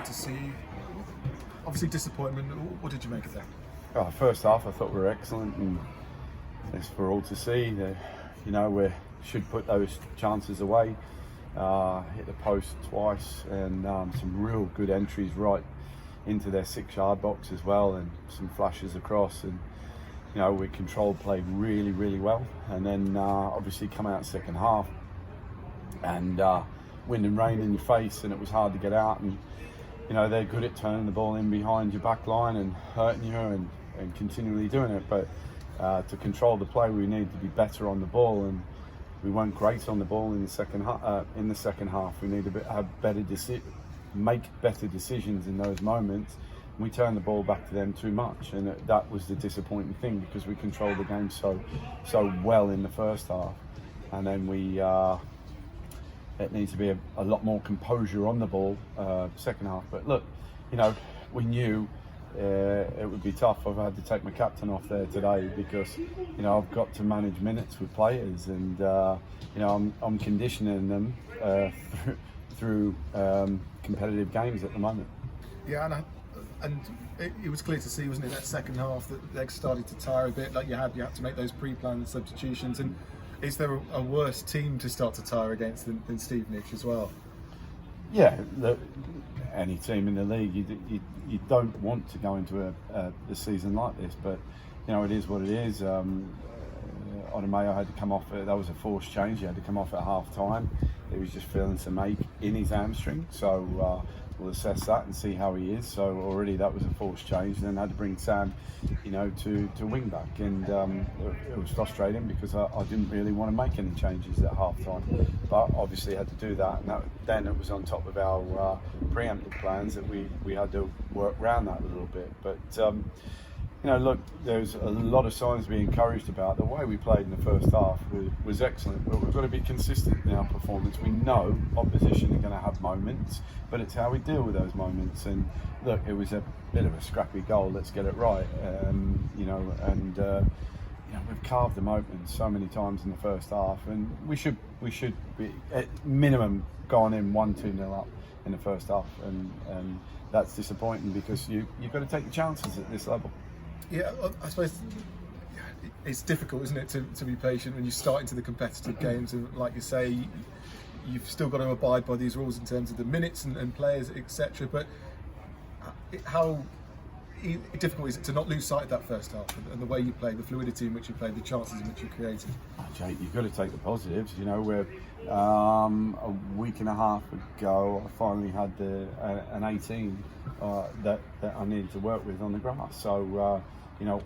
good to see. Obviously disappointment. What did you make of that? Oh, first half I thought we were excellent, and it's for all to see. We should put those chances away. Hit the post twice, and some real good entries right into their 6-yard box as well, and some flashes across. And we controlled play really, really well. And then obviously come out second half, and wind and rain in your face, and it was hard to get out. And they're good at turning the ball in behind your back line and hurting you and continually doing it. But to control the play, we need to be better on the ball, and we weren't great on the ball in the second half. We need to have make better decisions in those moments. We turned the ball back to them too much, and that was the disappointing thing, because we controlled the game so well in the first half, and then it needs to be a lot more composure on the ball second half. But look, we knew it would be tough. I've had to take my captain off there today because I've got to manage minutes with players, and I'm conditioning them through competitive games at the moment. Yeah, and it was clear to see, wasn't it, that second half that legs started to tire a bit. Like you had to make those pre-planned substitutions. And is there a worse team to start to tire against than Stevenage as well? Yeah, any team in the league, you don't want to go into a season like this, but it is what it is. Odemayo had to come off. That was a forced change. He had to come off at half time. He was just feeling some ache in his hamstring, so we'll assess that and see how he is. So already that was a forced change. And then had to bring Sam, to wing back, and it was frustrating because I didn't really want to make any changes at half time, but obviously had to do that. And then it was on top of our preemptive plans that we had to work around that a little bit. But look, there's a lot of signs to be encouraged about. The way we played in the first half was excellent, but we've got to be consistent in our performance. We know opposition are going to have moments, but it's how we deal with those moments. And look, it was a bit of a scrappy goal. Let's get it right. We've carved them open so many times in the first half, and we should be at minimum gone in 1-2-0 up in the first half, and that's disappointing because you've got to take the chances at this level. Yeah, I suppose it's difficult, isn't it, to be patient when you start into the competitive games, and like you say, you've still got to abide by these rules in terms of the minutes and players, etc. But how difficult is it to not lose sight of that first half and the way you play, the fluidity in which you play, the chances in which you created? Jake, you've got to take the positives. We're a week and a half ago, I finally had an 18 that I needed to work with on the grass. So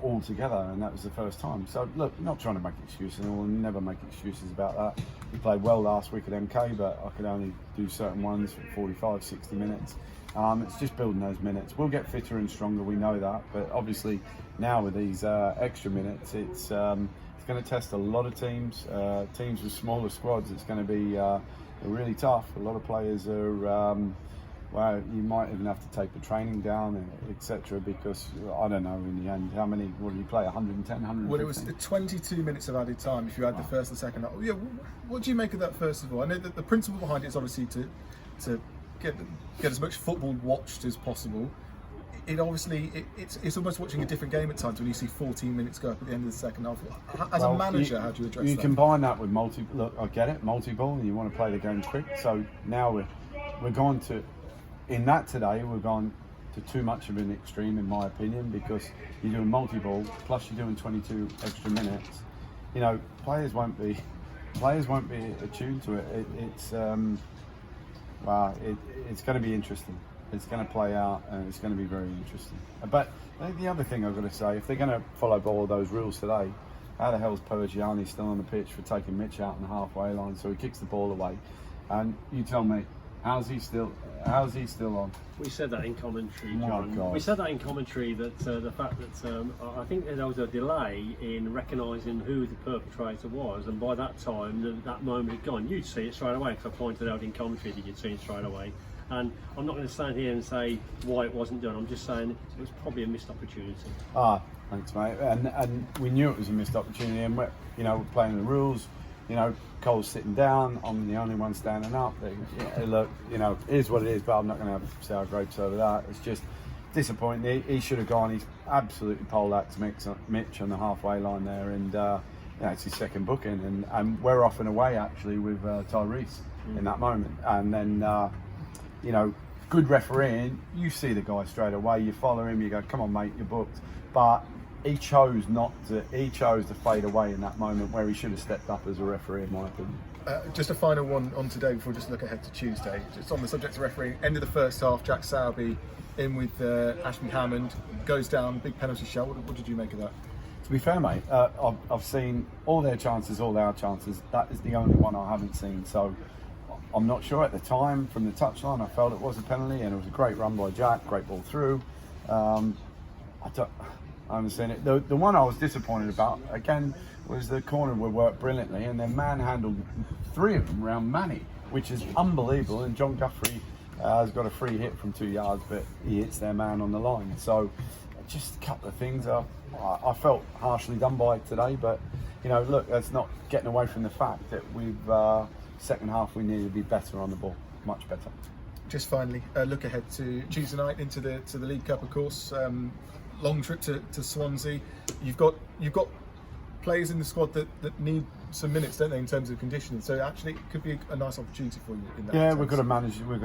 all together, and that was the first time. So look, not trying to make excuses, and we'll never make excuses about that. We played well last week at MK, but I could only do certain ones for 45, 60 minutes. It's just building those minutes. We'll get fitter and stronger, we know that, but obviously now with these extra minutes, it's going to test a lot of teams with smaller squads. It's going to be really tough. A lot of players are you might even have to take the training down, etc., because I don't know in the end what did you play, 110, 115? Well, it was 22 minutes of added time if you add the first and second half. Yeah, what do you make of that, first of all? I know that the principle behind it is obviously to get as much football watched as possible. It's almost watching a different game at times when you see 14 minutes go up at the end of the second half. As a manager, how do you address that? You combine that with look, I get it, multi-ball, and you want to play the game quick. So now we're going to, in that today, we're going to too much of an extreme, in my opinion, because you're doing multi-ball, plus you're doing 22 extra minutes. Players won't be attuned to it. It's going to be interesting. It's going to play out, and it's going to be very interesting. But the other thing I've got to say, if they're going to follow all those rules today, how the hell's Pergiani still on the pitch for taking Mitch out on the halfway line? So he kicks the ball away, and you tell me, how's he still on? We said that in commentary, Oh, John. God. We said that in commentary that the fact that I think there was a delay in recognising who the perpetrator was, and by that time, that moment had gone. You'd see it straight away, because I pointed out in commentary that you'd see it straight away. And I'm not going to stand here and say why it wasn't done. I'm just saying it was probably a missed opportunity. Thanks, mate. And we knew it was a missed opportunity, and we're playing the rules. Cole's sitting down, I'm the only one standing up. Look, it is what it is, but I'm not going to have sour grapes over that. It's just disappointing. He should have gone. He's absolutely poleaxed Mitch on the halfway line there, and it's his second booking, and we're off and away actually with Tyrese in that moment. And then, good refereeing, you see the guy straight away, you follow him, you go, come on mate, you're booked. But he chose to fade away in that moment where he should have stepped up as a referee, in my opinion. Just a final one on today before we just look ahead to Tuesday. Just on the subject of refereeing, end of the first half, Jack Sowerby in with Ashby Hammond, goes down, big penalty shot. What did you make of that? To be fair, mate, I've seen all their chances, all our chances. That is the only one I haven't seen. So I'm not sure. At the time, from the touchline, I felt it was a penalty, and it was a great run by Jack, great ball through. I understand it. The one I was disappointed about, again, was the corner would work brilliantly, and then manhandled 3 of them around Manny, which is unbelievable. And John Guthrie has got a free hit from 2 yards, but he hits their man on the line. So just a couple of things I felt harshly done by today, but look, that's not getting away from the fact that we've second half we need to be better on the ball, much better. Just finally, look ahead to Tuesday night into the League Cup, of course. Long trip to Swansea. You've got players in the squad that need some minutes, don't they, in terms of conditioning? So actually, it could be a nice opportunity for you in that. Yeah, sense. we've got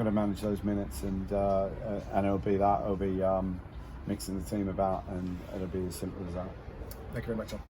to manage those minutes, and it'll be mixing the team about, and it'll be as simple as that. Thank you very much, Jon.